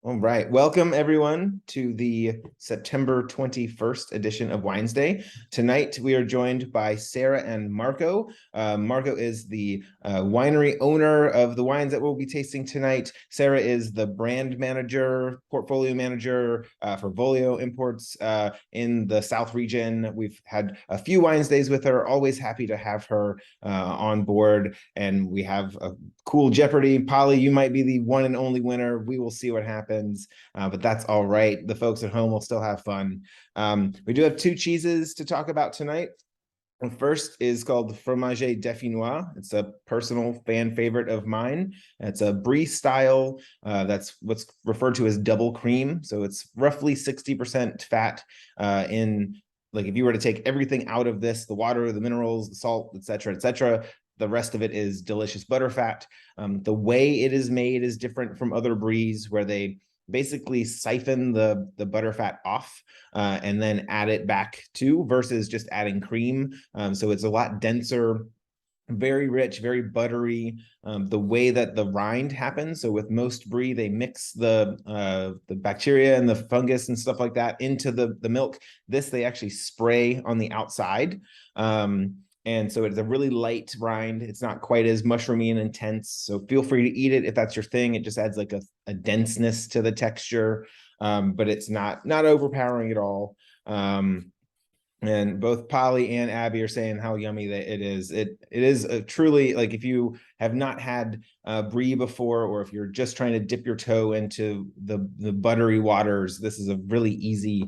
All right. Welcome, everyone, to the September 21st edition of Wines Day. Tonight, we are joined by Sarah and Marco. Marco is the winery owner of the wines that we'll be tasting tonight. Sarah is the brand manager, portfolio manager for Volio Imports in the South region. We've had a few Wines Days with her. Always happy to have her on board. And we have a cool Jeopardy. Polly, you might be the one and only winner. We will see what happens. But that's all right. The folks at home will still have fun. We do have two cheeses to talk about tonight. The first is called Fromage Dauphinois. It's a personal fan favorite of mine. It's a brie style. That's what's referred to as double cream. So it's roughly 60% fat in, like, if you were to take everything out of this, the water, the minerals, the salt, et cetera, the rest of it is delicious butter fat. The way it is made is different from other bries, where they basically siphon the butter fat off and then add it back to, versus just adding cream. So it's a lot denser, very rich, very buttery. The way that the rind happens, so with most brie, they mix the bacteria and the fungus and stuff like that into the milk. This, they actually spray on the outside. And so it's a really light rind. It's not quite as mushroomy and intense. So feel free to eat it if that's your thing. It just adds like a denseness to the texture, but it's not overpowering at all. And both Polly and Abby are saying how yummy that it is. It is truly, like, if you have not had brie before, or if you're just trying to dip your toe into the buttery waters, this is a really easy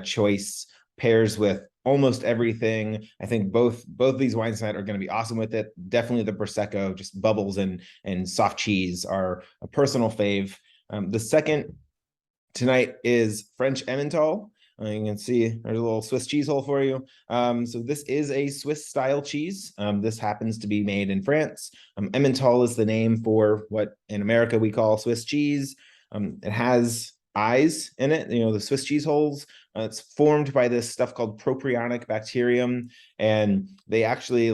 choice. Pairs with almost everything. I think both these wines tonight are going to be awesome with it. Definitely the Prosecco, just bubbles and soft cheese are a personal fave. The second tonight is French Emmental. You can see there's a little Swiss cheese hole for you. So this is a Swiss style cheese. This happens to be made in France. Emmental is the name for what in America we call Swiss cheese. It has eyes in it, the Swiss cheese holes. It's formed by this stuff called propionic bacterium, and they actually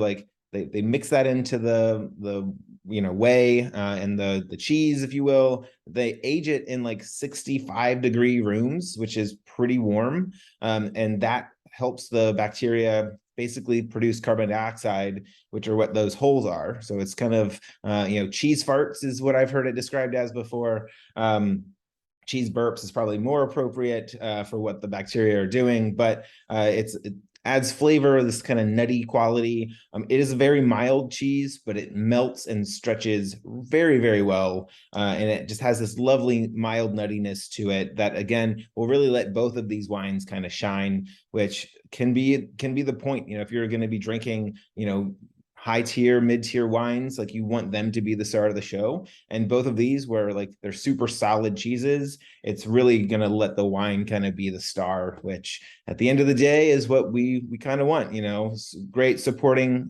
they mix that into the whey and the cheese, if you will. They age it in like 65-degree rooms, which is pretty warm, and that helps the bacteria basically produce carbon dioxide, which are what those holes are. So it's kind of cheese farts is what I've heard it described as before. Cheese burps is probably more appropriate for what the bacteria are doing, but it adds flavor, this kind of nutty quality. It is a very mild cheese, but it melts and stretches very, very well. And it just has this lovely mild nuttiness to it that, again, will really let both of these wines kind of shine, which can be the point. If you're going to be drinking, high tier, mid tier wines, like, you want them to be the star of the show. And both of these, where like they're super solid cheeses, it's really gonna let the wine kind of be the star, which at the end of the day is what we kind of want. Great supporting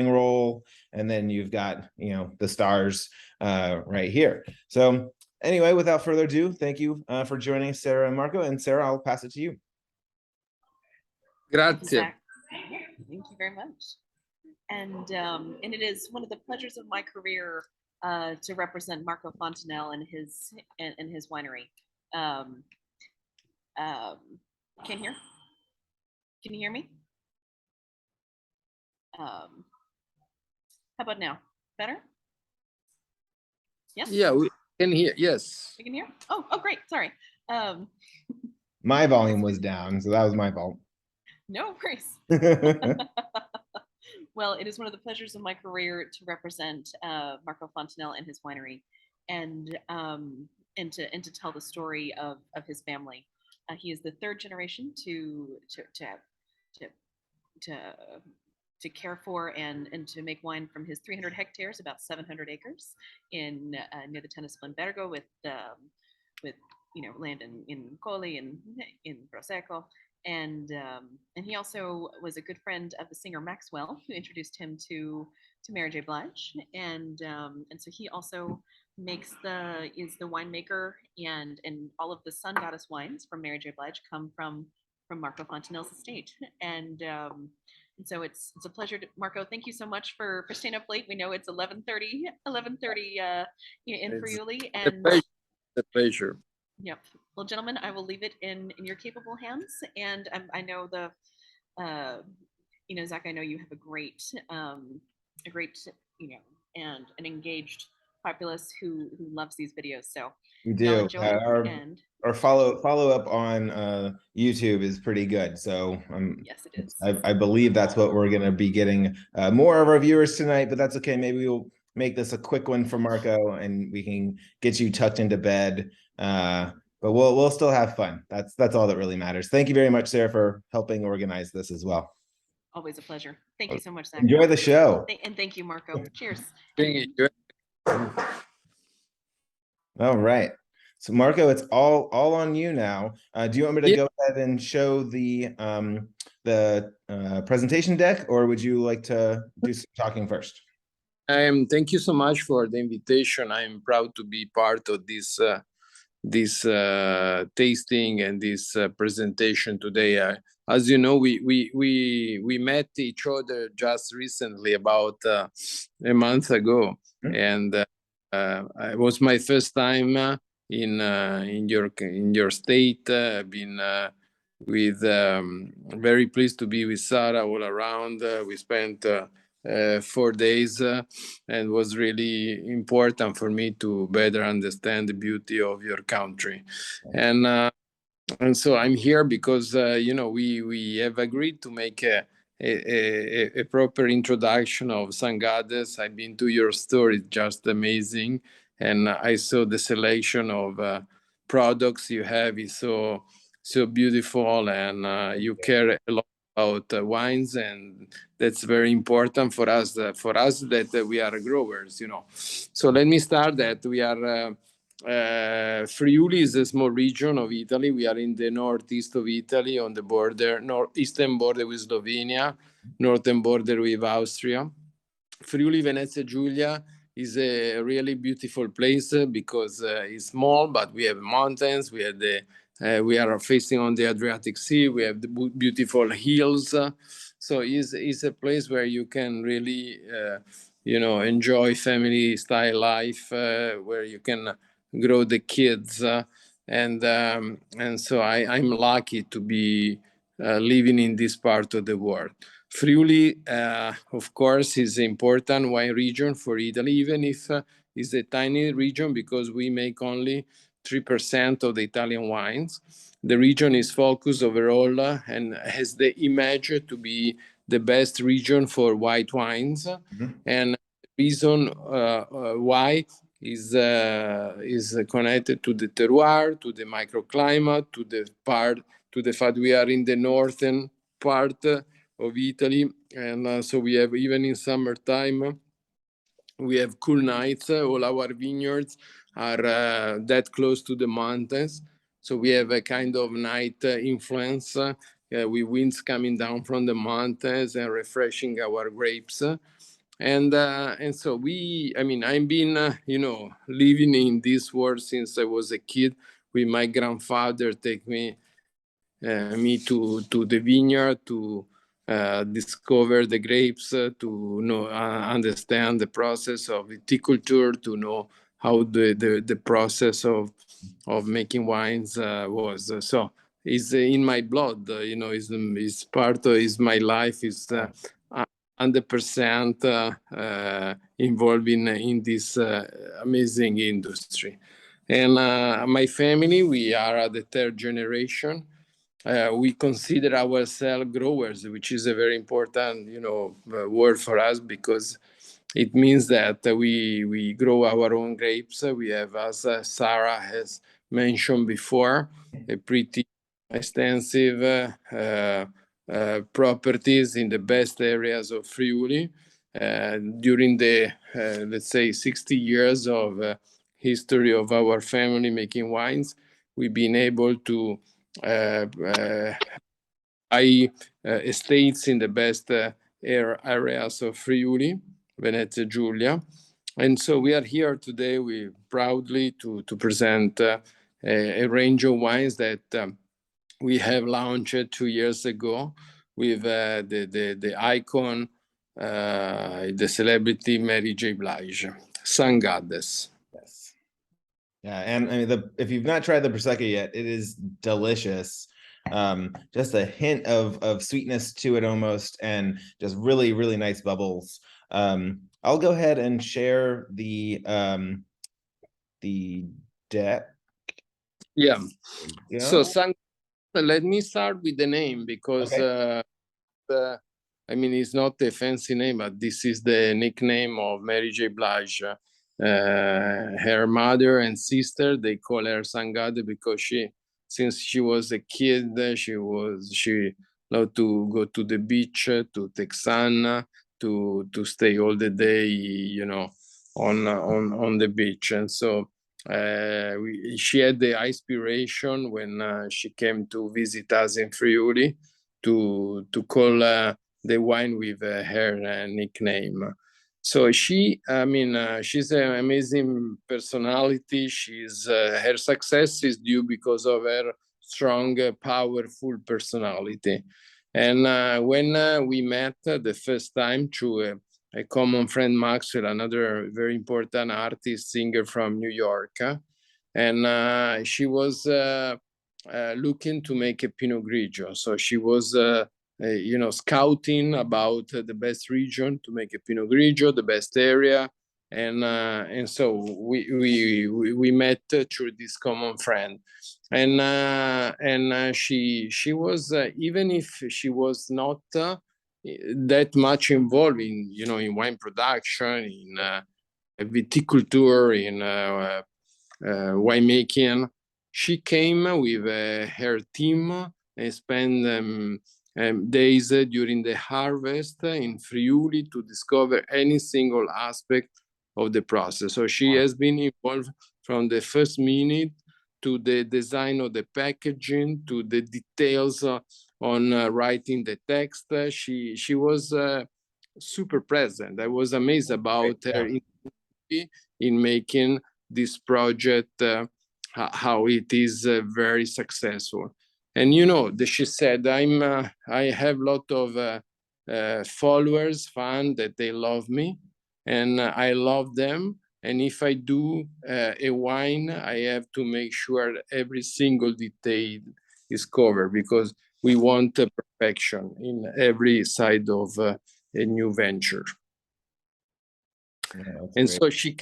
role, and then you've got the stars right here. So anyway, without further ado, thank you for joining Sarah and Marco. And Sarah, I'll pass it to you. Grazie. Thank you very much. And it is one of the pleasures of my career to represent Marco Fanitnel and his winery. Can you hear me? How about now? Better? Yes. Yeah, we can hear. Yes. We can hear. Oh, great. Sorry. My volume was down, so that was my fault. No worries. Well, it is one of the pleasures of my career to represent Marco Fanitnel and his winery, and to tell the story of his family. He is the third generation to care for and to make wine from his 300 hectares, about 700 acres in near the Tennis Limburgo, with land in Colli and in Prosecco. And he also was a good friend of the singer Maxwell, who introduced him to Mary J Blige, and so he also is the winemaker, and all of the Sun Goddess wines from Mary J Blige come from Marco Fanitnel's estate, and so it's a pleasure to, Marco, thank you so much for staying up late. We know it's 11:30 in Friuli, and the pleasure. Yep. Well, gentlemen, I will leave it in your capable hands, and I know Zach, I know you have a great, and an engaged populace who loves these videos. So We y'all do. enjoy, and Our follow up on YouTube is pretty good. So yes, it is. I believe that's what we're gonna be getting more of our viewers tonight, but that's okay. Maybe we'll make this a quick one for Marco, and we can get you tucked into bed. But we'll still have fun. That's all that really matters. Thank you very much, Sarah, for helping organize this as well. Always a pleasure. Thank you so much, Zach. Enjoy the show. And thank you, Marco. Cheers. Thank you. All right. So Marco, it's all on you now. Do you want me to go ahead and show the presentation deck, or would you like to do some talking first? Thank you so much for the invitation. I'm proud to be part of this tasting and this presentation today. As you know, we met each other just recently, about a month ago, and it was my first time in your state. I've been very pleased to be with Sarah all around. We spent 4 days, and was really important for me to better understand the beauty of your country. And so I'm here because we have agreed to make a proper introduction of Sun Goddess. I've been to your store; it's just amazing, and I saw the selection of products you have is so beautiful, and you care a lot about wines, and that's very important for us. That we are growers, So let me start that we are. Friuli is a small region of Italy. We are in the northeast of Italy, on the border, northeastern border with Slovenia, northern border with Austria. Friuli Venezia Giulia is a really beautiful place because it's small, but we have mountains. We are facing on the Adriatic Sea. We have the beautiful hills. So it's a place where you can really, enjoy family style life, where you can grow the kids, and so I'm lucky to be living in this part of the world. Friuli, of course, is an important wine region for Italy, even if it's a tiny region because we make only 3% of the Italian wines. The region is focused overall and has the image to be the best region for white wines. And the reason why is connected to the terroir, to the microclimate, to the fact we are in the northern part of Italy, and so we have, even in summertime, we have cool nights. All our vineyards are that close to the mountains, so we have a kind of night influence with winds coming down from the mountains and refreshing our grapes. And so I've been living in this world since I was a kid, with my grandfather take me to the vineyard to discover the grapes, to understand the process of viticulture, to know how the process of making wines was. So it's in my blood, it's part of my life. Is 100% involved in this amazing industry. And my family, we are the third generation. We consider ourselves growers, which is a very important, word for us, because it means that we grow our own grapes. We have, as Sarah has mentioned before, a pretty extensive properties in the best areas of Friuli. During the, let's say, 60 years of history of our family making wines, we've been able to buy estates in the best areas of Friuli, Venezia Giulia. And so we are here today, we proudly to present a range of wines that we have launched 2 years ago with the icon, the celebrity Mary J Blige, Sun Goddess. Yes. Yeah, and I mean, if you've not tried the Prosecco yet, it is delicious. Just a hint of sweetness to it almost, and just really, really nice bubbles. I'll go ahead and share the deck. Yeah. So Yeah. let me start with the name, because I mean, it's not a fancy name, but this is the nickname of Mary J Blige. Her mother and sister, they call her Sangade because since she was a kid, she loved to go to the beach, to take sun, to stay all the day, on the beach. And so she had the inspiration when she came to visit us in Friuli to call the wine with her nickname. So she's an amazing personality. Her success is due because of her strong, powerful personality. And when we met the first time through a common friend, Maxwell, another very important artist, singer from New York, and she was looking to make a Pinot Grigio. So she was scouting about the best region to make a Pinot Grigio, the best area, and so we met through this common friend, and she was even if she was not that much involved in wine production, in viticulture, in winemaking. She came with her team and spent days during the harvest in Friuli to discover any single aspect of the process. So she has been involved from the first minute to the design of the packaging, to the details on writing the text. She was super present. I was amazed about her in making this project, how it is very successful. And she said, I have a lot of followers, fans, that they love me, and I love them. And if I do a wine, I have to make sure every single detail is covered, because we want perfection in every side of a new venture. Yeah, And great. so she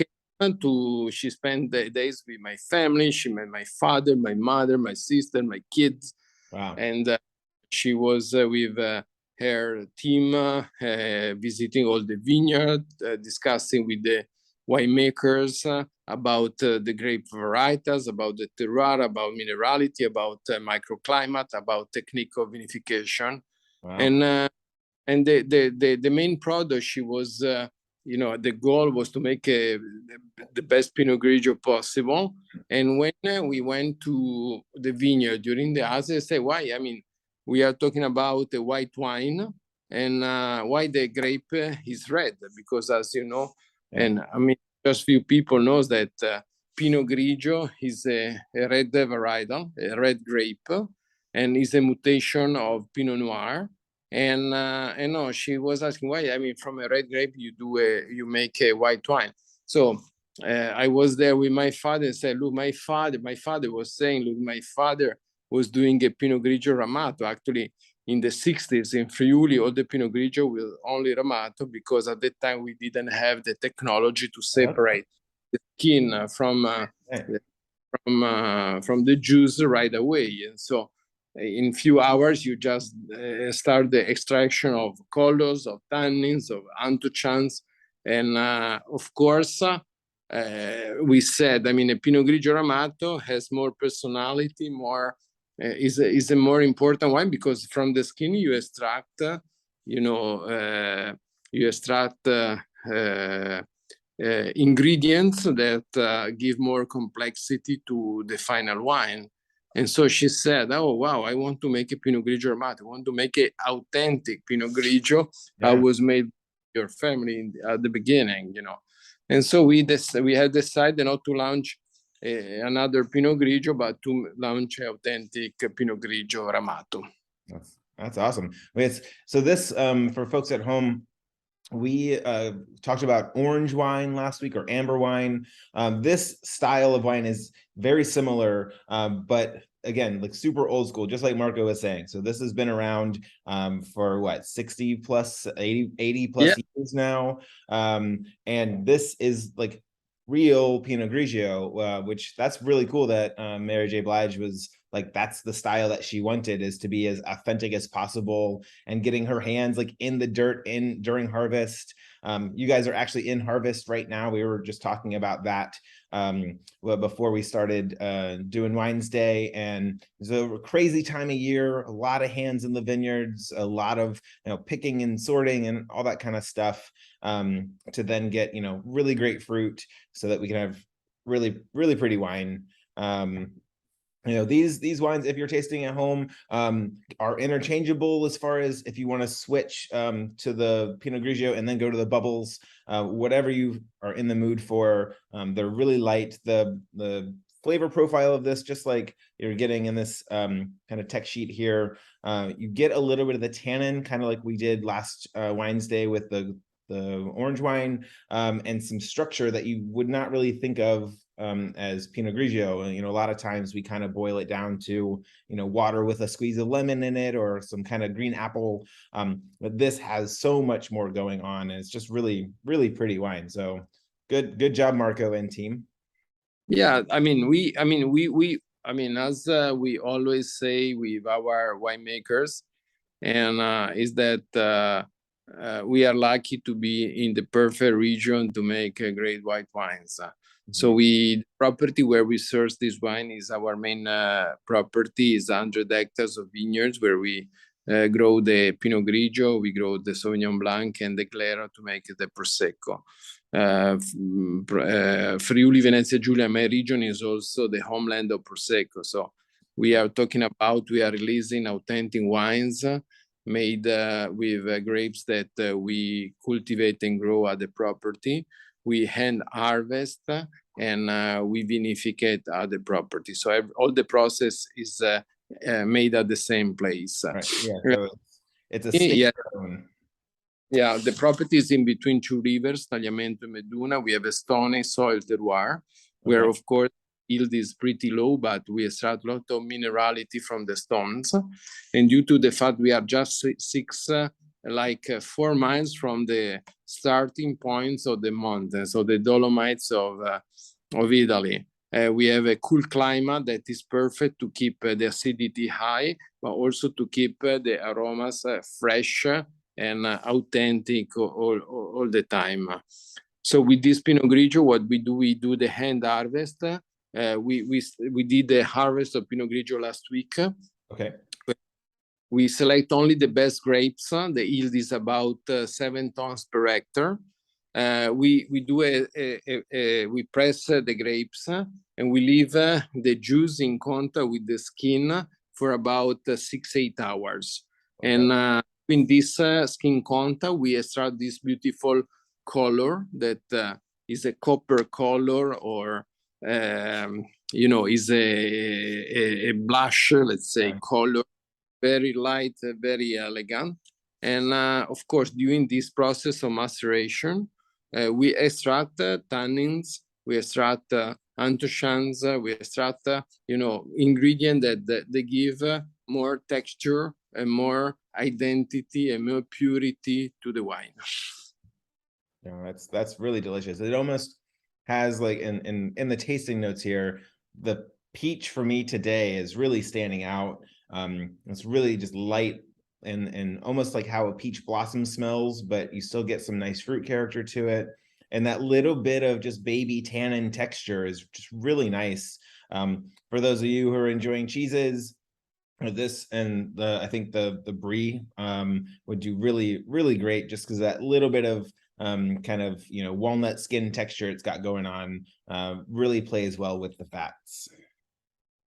spent the days with my family. She met my father, my mother, my sister, my kids. Wow. And she was with her team, visiting all the vineyard, discussing with the winemakers about the grape varieties, about the terroir, about minerality, about microclimate, about technique of vinification. Wow. And the main product, she was the goal was to make the best Pinot Grigio possible. And when we went to the vineyard during the house, they say, why? I mean, we are talking about a white wine, and why the grape is red? Because as you know, and I mean, just few people knows that Pinot Grigio is a red varietal, a red grape, and is a mutation of Pinot Noir. And no, she was asking why. I mean, from a red grape, you make a white wine. So I was there with my father and said, look, my father was saying, look, my father was doing a Pinot Grigio Ramato. Actually, in the 60s in Friuli, all the Pinot Grigio were only Ramato, because at that time we didn't have the technology to separate the skin from the juice right away. And so in few hours, you just start the extraction of colors, of tannins, of anthocyans. And of course, we said, I mean, a Pinot Grigio Ramato has more personality, is a more important wine, because from the skin you extract, ingredients that give more complexity to the final wine. And so she said, oh, wow, I want to make a Pinot Grigio Ramato. I want to make an authentic Pinot Grigio that was made by your family at the beginning, And so we had decided not to launch another Pinot Grigio, but to launch authentic Pinot Grigio Ramato. That's awesome. So this, for folks at home, we talked about orange wine last week, or amber wine. This style of wine is very similar, but again, like super old school, just like Marco was saying. So this has been around for what, 60 plus, 80 plus years now. And this is like real Pinot Grigio, which that's really cool that Mary J Blige was like, that's the style that she wanted, is to be as authentic as possible, and getting her hands like in the dirt during harvest. You guys are actually in harvest right now. We were just talking about that well, before we started doing Wines Day, and it's a crazy time of year, a lot of hands in the vineyards, a lot of picking and sorting and all that kind of stuff, to then get really great fruit, so that we can have really, really pretty wine. These wines, if you're tasting at home, are interchangeable as far as if you want to switch to the Pinot Grigio and then go to the bubbles, whatever you are in the mood for. They're really light. The flavor profile of this, just like you're getting in this kind of tech sheet here, you get a little bit of the tannin, kind of like we did last Wines Day with the orange wine, and some structure that you would not really think of as Pinot Grigio. A lot of times we kind of boil it down to water with a squeeze of lemon in it, or some kind of green apple, but this has so much more going on, and it's just really, really pretty wine. So good job, Marco and team. Yeah, as we always say with our winemakers, and is that we are lucky to be in the perfect region to make great white wines. So the property where we source this wine is our main property, is 100 hectares of vineyards where we grow the Pinot Grigio, we grow the Sauvignon Blanc and the Claro to make the Prosecco. Friuli Venezia Giulia, my region, is also the homeland of Prosecco. So we are releasing authentic wines made with grapes that we cultivate and grow at the property. We hand harvest and we vinificate at the property. So all the process is made at the same place. Right. Yeah. So it's a state zone. Yeah, the property is in between two rivers, Tagliamento and Meduna. We have a stony soil terroir, where of course yield is pretty low, but we extract a lot of minerality from the stones. And due to the fact we are just 4 miles from the starting points of the mountains, so the Dolomites of Italy. We have a cool climate that is perfect to keep the acidity high, but also to keep the aromas fresh and authentic all the time. So with this Pinot Grigio, what we do the hand harvest. We did the harvest of Pinot Grigio last week. Okay. We select only the best grapes. The yield is about 7 tons per hectare. We press the grapes and we leave the juice in contact with the skin for about 6-8 hours. Okay. And in this skin contact, we extract this beautiful color that is a copper color, or is a blush, let's say, color, very light, very elegant. And of course, during this process of maceration, we extract tannins, we extract anthocyanins, we extract ingredients that they give more texture and more identity and more purity to the wine. Yeah, that's really delicious. It almost has, like, in the tasting notes here, the peach for me today is really standing out. It's really just light and almost like how a peach blossom smells, but you still get some nice fruit character to it. And that little bit of just baby tannin texture is just really nice. For those of you who are enjoying cheeses, this and I think the brie would do really, really great, just because that little bit of kind of walnut skin texture it's got going on really plays well with the fats.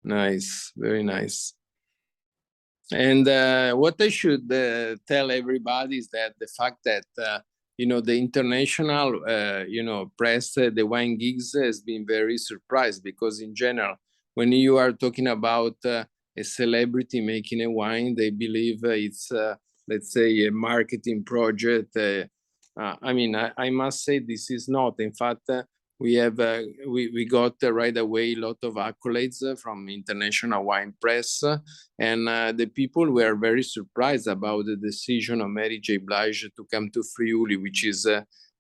Nice, very nice. And what I should tell everybody is that the fact that the international press, the wine geeks, has been very surprised, because in general, when you are talking about a celebrity making a wine, they believe it's let's say a marketing project, I mean, I must say this is not. In fact, we have we got right away a lot of accolades from international wine press, and the people were very surprised about the decision of Mary J Blige to come to Friuli, which is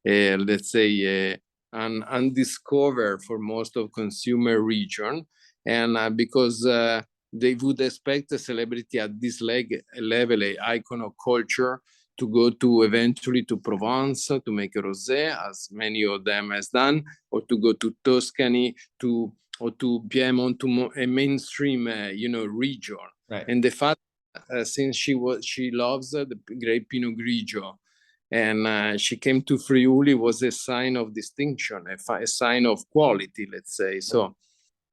let's say an undiscovered for most of consumer region, and because they would expect a celebrity at this level, a icon of culture, to go to eventually to Provence to make a rosé, as many of them has done, or to go to Tuscany, or to Piedmont, to a mainstream, region. Right. And the fact, since she loves the great Pinot Grigio, and she came to Friuli, was a sign of distinction, a sign of quality, let's say. So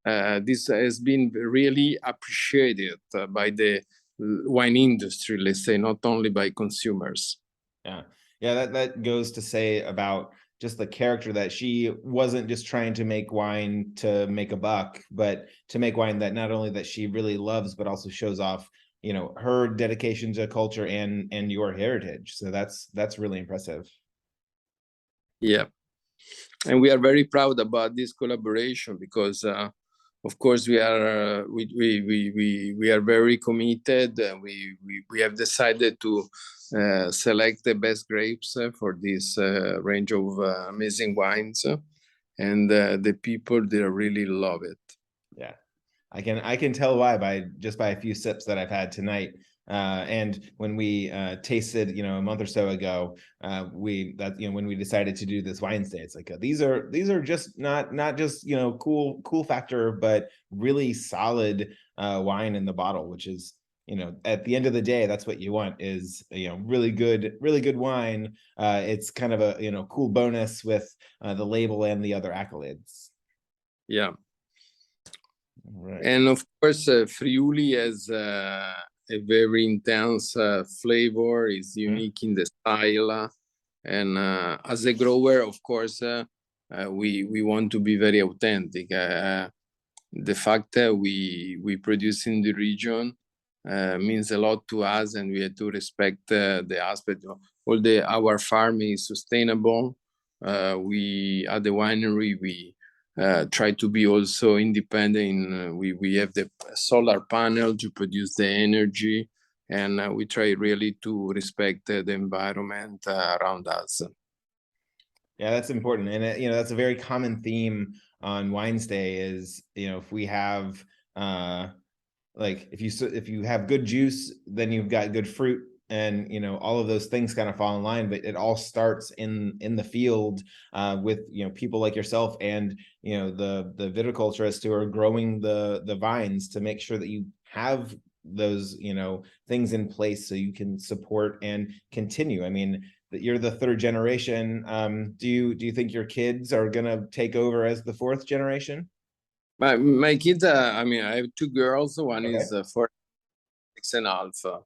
this has been really appreciated by the wine industry, let's say, not only by consumers. Yeah. Yeah, that goes to say about just the character, that she wasn't just trying to make wine to make a buck, but to make wine that not only that she really loves, but also shows off, her dedication to culture and your heritage. So that's really impressive. Yeah. And we are very proud about this collaboration because of course we are we are very committed. We have decided to select the best grapes for this range of amazing wines, and the people, they really love it. Yeah, I can tell why by a few sips that I've had tonight. And when we tasted, a month or so ago, when we decided to do this wine stay, it's like these are just not just cool factor, but really solid wine in the bottle, which is, at the end of the day, that's what you want, is really good wine. It's kind of a cool bonus with the label and the other accolades. Yeah. Right. And of course, Friuli has a very intense flavor, is unique in the style. And as a grower, of course, we want to be very authentic. The fact that we produce in the region means a lot to us, and we have to respect the aspect of our farming is sustainable. We at the winery, we try to be also independent. We have the solar panel to produce the energy, and we try really to respect the environment around us. Yeah, that's important. And that's a very common theme on Wine Stay is, if we have like if you have good juice, then you've got good fruit, and all of those things kind of fall in line. But it all starts in the field with people like yourself and the viticulturists who are growing the vines to make sure that you have those things in place so you can support and continue. I mean, that you're the third generation. Do you think your kids are gonna take over as the fourth generation? My kids, I mean, I have two girls. One Okay. is 4, 6 and a half,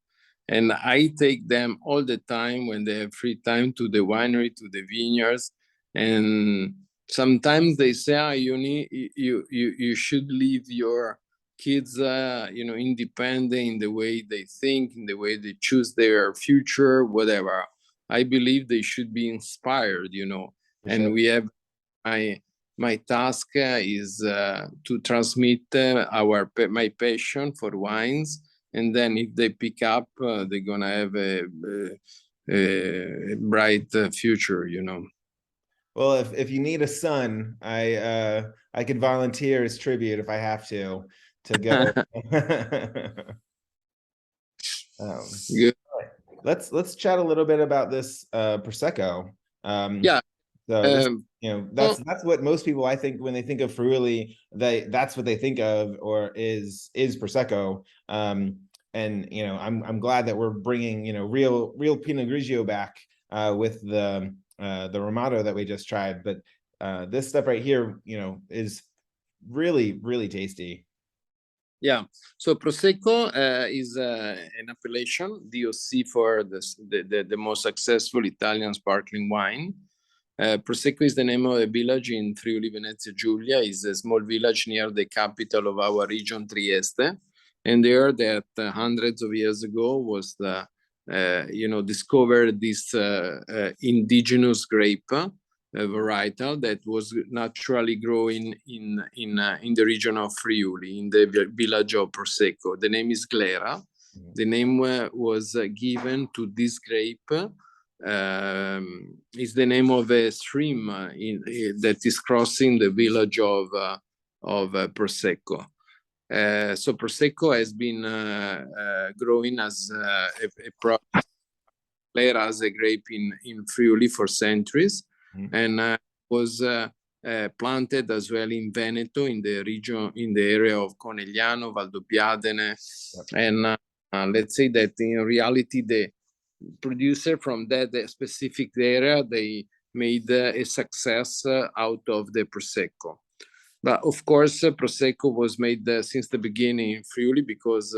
and I take them all the time when they have free time to the winery, to the vineyards, and sometimes they say, you should leave your kids, independent in the way they think, in the way they choose their future, whatever. I believe they should be inspired, For and sure. we have my task is to transmit my passion for wines, and then if they pick up, they're gonna have a bright future. Well, if you need a son, I could volunteer as tribute if I have to go. Good. Let's chat a little bit about this Prosecco. Yeah. So this, that's what most people, I think, when they think of Friuli, that's what they think of, or is Prosecco. And I'm glad that we're bringing real Pinot Grigio back with the Ramato that we just tried. But this stuff right here, is really tasty. Yeah. So Prosecco is an appellation, DOC, for the most successful Italian sparkling wine. Prosecco is the name of a village in Friuli Venezia Giulia. It's a small village near the capital of our region, Trieste. And there, that hundreds of years ago, was the discovered this indigenous grape varietal that was naturally growing in the region of Friuli, in the village of Prosecco. The name is Glera. The name was given to this grape. Is the name of a stream that is crossing the village of Prosecco. So Prosecco has been growing as as a grape in Friuli for centuries, and was planted as well in Veneto, in the region, in the area of Conegliano, Valdobbiadene, and let's say that in reality the producer from that specific area, they made a success out of the Prosecco. But of course, Prosecco was made since the beginning in Friuli because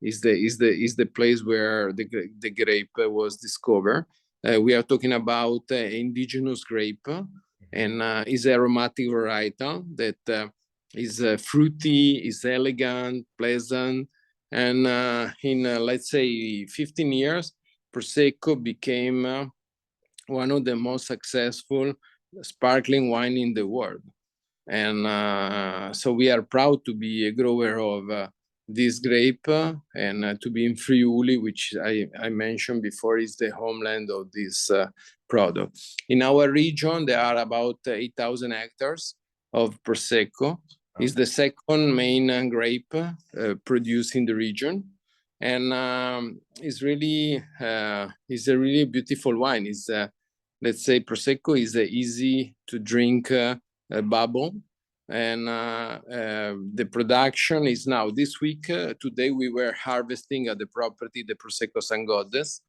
is the place where the grape was discovered. We are talking about indigenous grape, and is aromatic varietal that is fruity, is elegant, pleasant, and in let's say 15 years, Prosecco became one of the most successful sparkling wine in the world. And so we are proud to be a grower of this grape and to be in Friuli, which I mentioned before is the homeland of this product. In our region, there are about 8,000 hectares of Prosecco. It's the second main grape produced in the region. And it's really it's a really beautiful wine. It's let's say Prosecco is easy to drink bubble, and the production is now this week. Today we were harvesting at the property the Prosecco San Godes,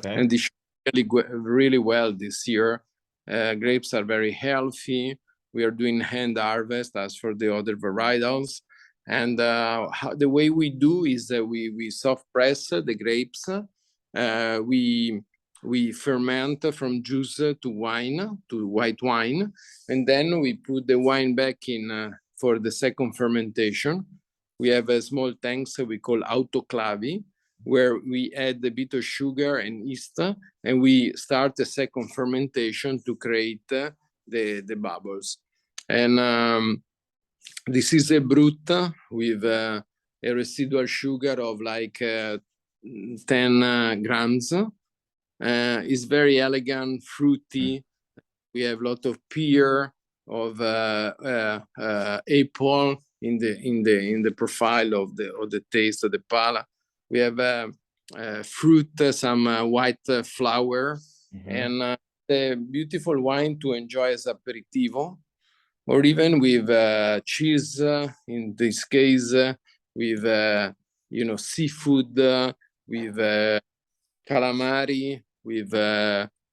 and it's really well this year. Grapes are very healthy. We are doing hand harvest as for the other varietals. And the way we do is that we soft press the grapes. We ferment from juice to wine, to white wine, and then we put the wine back in for the second fermentation. We have a small tanks we call autoclavi, where we add a bit of sugar and yeast, and we start the second fermentation to create the bubbles. And this is a brut with a residual sugar of like 10 grams. It's very elegant, fruity. We have a lot of pear, of apple in the profile of the taste of the palate. We have fruit, some white flour, and a beautiful wine to enjoy as aperitivo, or even with cheese. In this case, with seafood, with calamari, with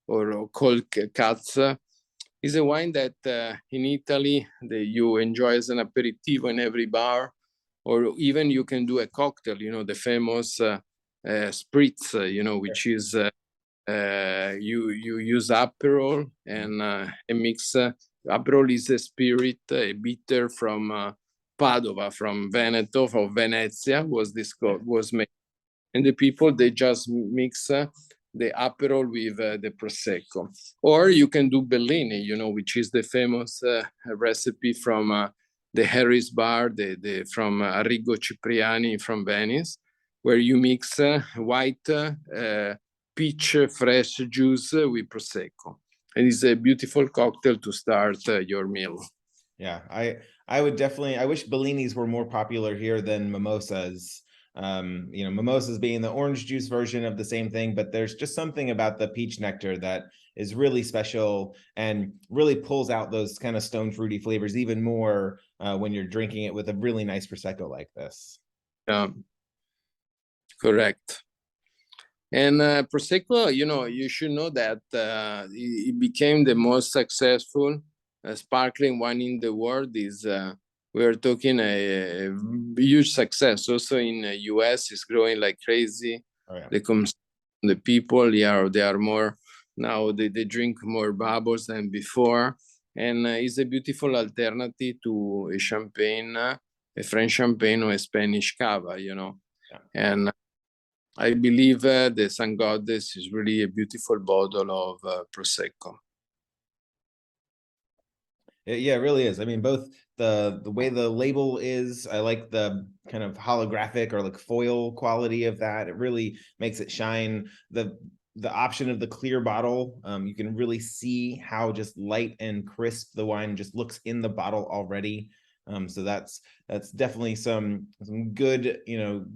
or cold cuts. Is a wine that in Italy you enjoy as an aperitivo in every bar, or even you can do a cocktail. The famous spritz, which is you use Aperol and a mix. Aperol is a spirit, a bitter from Padova, from Veneto, from Venezia was made, and the people they just mix the Aperol with the Prosecco. Or you can do Bellini, which is the famous recipe from the Harris Bar, from Arrigo Cipriani from Venice, where you mix white peach fresh juice with Prosecco. And it's a beautiful cocktail to start your meal. Yeah, I would definitely, I wish Bellinis were more popular here than mimosas. Mimosas being the orange juice version of the same thing, but there's just something about the peach nectar that is really special and really pulls out those kind of stone fruity flavors even more when you're drinking it with a really nice Prosecco like this. Yeah, correct. And Prosecco, you should know that it became the most successful sparkling wine in the world. We are talking a huge success. Also in the US, it's growing like crazy. Oh, yeah. The people, they are more now. They drink more bubbles than before, and it's a beautiful alternative to a champagne, a French champagne or a Spanish cava. Yeah. And I believe the Sun Goddess is really a beautiful bottle of Prosecco. Yeah, it really is. I mean, both the way the label is, I like the kind of holographic or like foil quality of that. It really makes it shine. The option of the clear bottle, you can really see how just light and crisp the wine just looks in the bottle already. So that's definitely some good,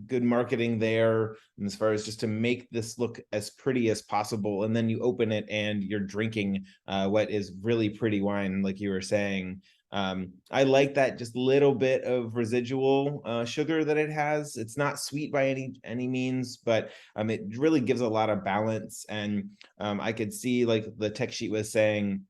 good marketing there, and as far as just to make this look as pretty as possible. And then you open it and you're drinking what is really pretty wine, like you were saying. I like that just little bit of residual sugar that it has. It's not sweet by any means, but it really gives a lot of balance. And I could see, like the tech sheet was saying,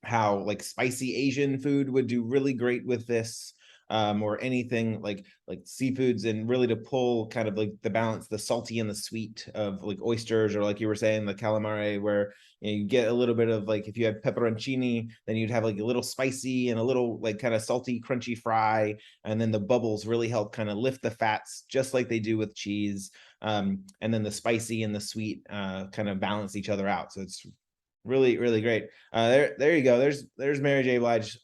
how like spicy Asian food would do really great with this, or anything like seafoods, and really to pull kind of like the balance, the salty and the sweet of like oysters, or like you were saying, the calamari, where you get a little bit of like, if you had pepperoncini, then you'd have like a little spicy and a little like kind of salty, crunchy fry, and then the bubbles really help kind of lift the fats, just like they do with cheese. And then the spicy and the sweet kind of balance each other out. So it's really, really great. There you go. There's Mary J Blige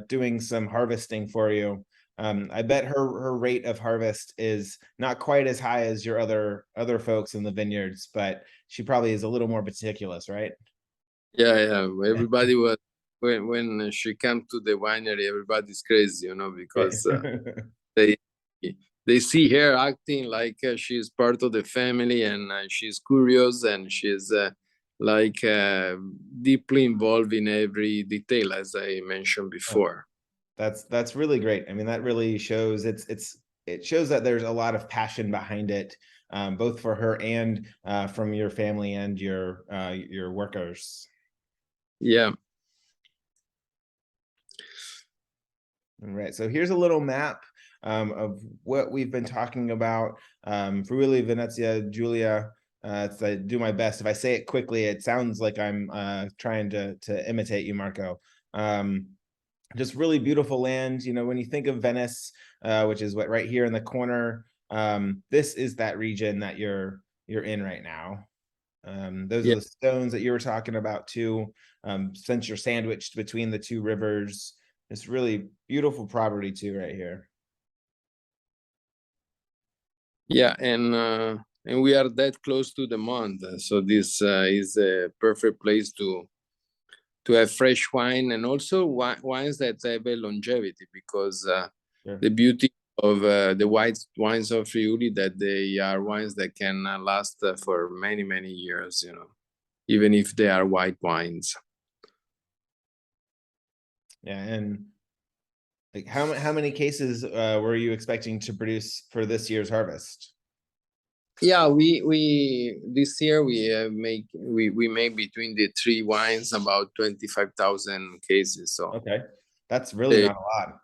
doing some harvesting for you. I bet her rate of harvest is not quite as high as your other folks in the vineyards, but she probably is a little more meticulous, right? Yeah. Everybody was, when she came to the winery, everybody's crazy, because they see her acting like she's part of the family, and she's curious, and she's like deeply involved in every detail, as I mentioned before. That's really great. I mean, that really shows it shows that there's a lot of passion behind it, both for her and from your family and your workers. Yeah. All right. So here's a little map of what we've been talking about. Friuli, Venezia, Giulia. I do my best. If I say it quickly, it sounds like I'm trying to imitate you, Marco. Just really beautiful land. When you think of Venice, which is what right here in the corner, this is that region that you're in right now. Those are the stones that you were talking about too. Since you're sandwiched between the two rivers, it's really beautiful property too right here. Yeah, and we are that close to the Mont, so this is a perfect place to have fresh wine, and also wines that have a longevity, because Sure. the beauty of the white wines of Friuli, that they are wines that can last for many, many years, even if they are white wines. Yeah, and like how many cases were you expecting to produce for this year's harvest? Yeah, we this year we make between the three wines about 25,000 cases. So Okay, that's really not a lot.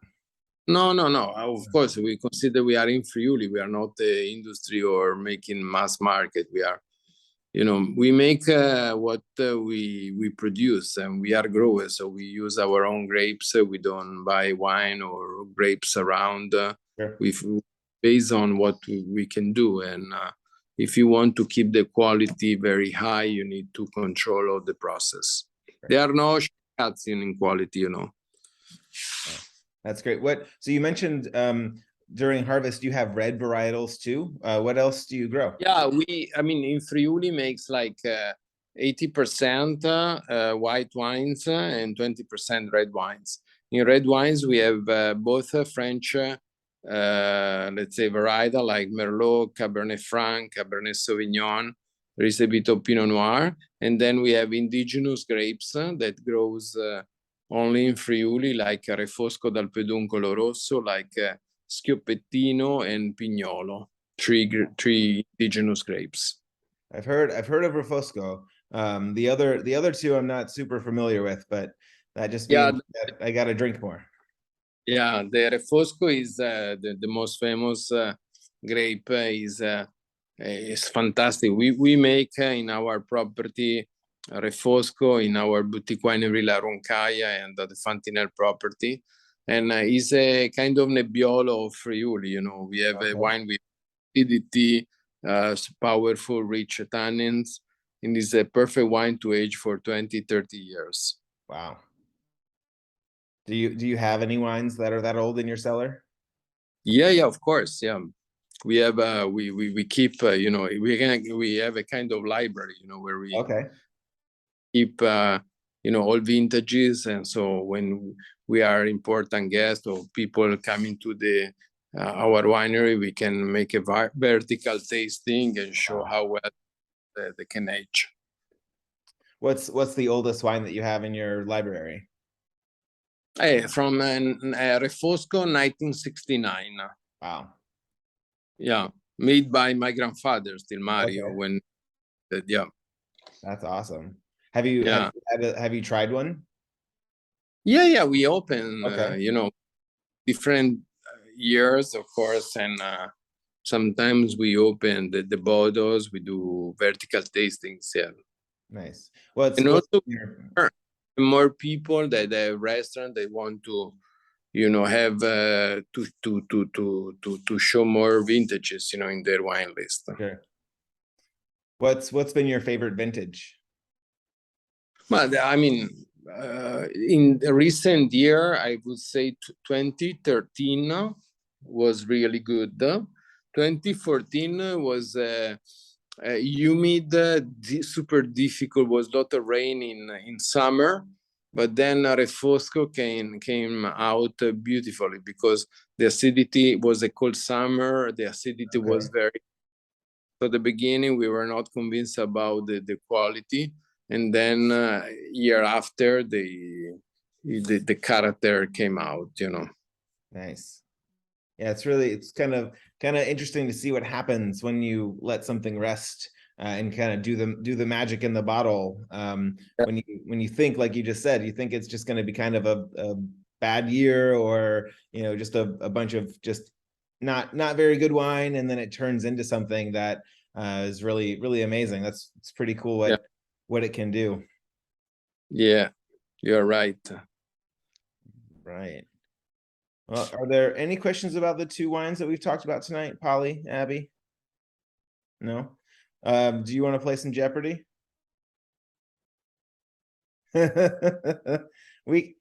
No. Of course, we consider we are in Friuli. We are not the industry or making mass market. We are, we make what we produce, and we are growers. So we use our own grapes. We don't buy wine or grapes around. Sure. We based on what we can do. And if you want to keep the quality very high, you need to control all the process. Sure. There are no shortcuts in quality, That's great. So you mentioned during harvest you have red varietals too. What else do you grow? Yeah, in Friuli makes like 80% white wines and 20% red wines. In red wines, we have both French, let's say, varietal like Merlot, Cabernet Franc, Cabernet Sauvignon. There is a bit of Pinot Noir. And then we have indigenous grapes that grows only in Friuli, like Refosco dal Peduncolo Rosso, like Schioppettino and Pignolo. Three indigenous grapes. I've heard of Refosco. The other two I'm not super familiar with, but that just means that I got to drink more. Yeah, the Refosco is the most famous grape. Is fantastic. We make in our property Refosco in our boutique winery La Roncaia and the Fanitnel property, and is a kind of Nebbiolo of Friuli. We have a wine with acidity, powerful, rich tannins. And it's a perfect wine to age for 20, 30 years. Wow. Do you have any wines that are that old in your cellar? Yeah, of course. Yeah. We have we keep we have a kind of library, where we Okay. keep all vintages, and so when we are important guests or people coming to the our winery, we can make a vertical tasting and show how well they can age. What's the oldest wine that you have in your library? From Refosco 1969. Wow. Yeah, made by my grandfather, still Mario. Okay. When yeah, That's awesome. Have you have you tried one? yeah, we open Okay. different years, of course, and sometimes we open the bottles. We do vertical tastings. Yeah, Nice. and also more people that the restaurant they want to have to show more vintages in their wine list. Okay. What's been your favorite vintage? Well, I mean, in the recent year, I would say 2013 was really good. 2014 was humid, super difficult. Was a lot of rain in summer, but then Refosco came out beautifully because the acidity was a cold summer. The acidity was very. So at the beginning, we were not convinced about the quality, and then year after, the character came out. Nice. Yeah, it's kind of interesting to see what happens when you let something rest and kind of do the magic in the bottle. When you think, like you just said, you think it's just going to be kind of a bad year, or just a bunch of just not very good wine, and then it turns into something that is really, really amazing. It's pretty cool what it can do. Yeah, you're right. Right. Well, are there any questions about the two wines that we've talked about tonight, Polly, Abby? No? Do you want to play some Jeopardy? we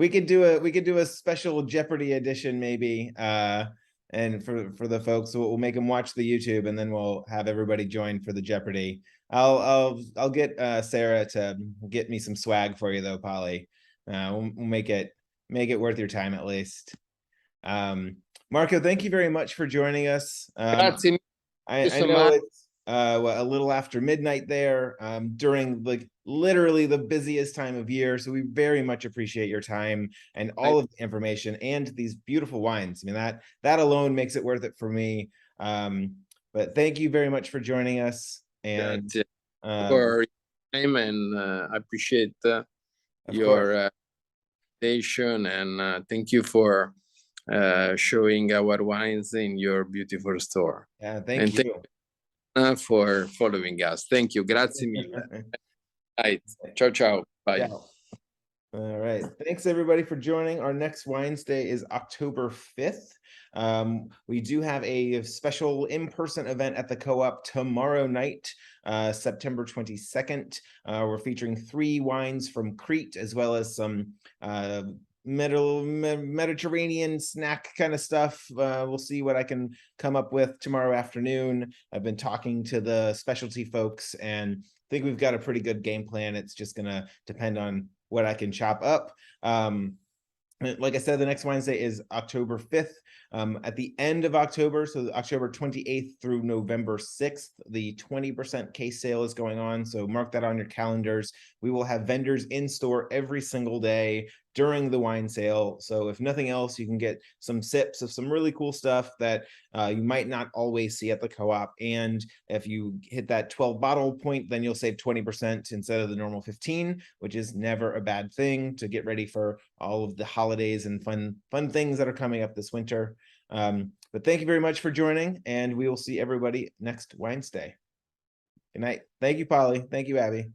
could do a special Jeopardy edition maybe, and for the folks, we'll make them watch the YouTube, and then we'll have everybody join for the Jeopardy. I'll get Sarah to get me some swag for you though, Polly. We'll make it worth your time at least. Marco, thank you very much for joining us. I know it's a little after midnight there, during literally the busiest time of year, so we very much appreciate your time and all of the information and these beautiful wines. I mean, that alone makes it worth it for me. But thank you very much for joining us, and for your time, and I appreciate your invitation, and thank you for showing our wines in your beautiful store. Yeah, thank you for following us. Thank you. Grazie mille. Right. Ciao. Bye. Ciao. All right. Thanks everybody for joining. Our next Wines Day is October 5th. We do have a special in-person event at the Co-op tomorrow night, September 22nd. We're featuring 3 wines from Crete, as well as some Mediterranean snack kind of stuff. We'll see what I can come up with tomorrow afternoon. I've been talking to the specialty folks and think we've got a pretty good game plan. It's just gonna depend on what I can chop up. Like I said, the next Wednesday is October 5th. At the end of October, so October 28th through November 6th, the 20% case sale is going on. So mark that on your calendars. We will have vendors in store every single day during the wine sale. So if nothing else, you can get some sips of some really cool stuff that you might not always see at the Co-op. And if you hit that 12 bottle point, then you'll save 20% instead of the normal 15, which is never a bad thing to get ready for all of the holidays and fun things that are coming up this winter. But thank you very much for joining, and we will see everybody next Wednesday. Good night. Thank you, Polly. Thank you, Abby.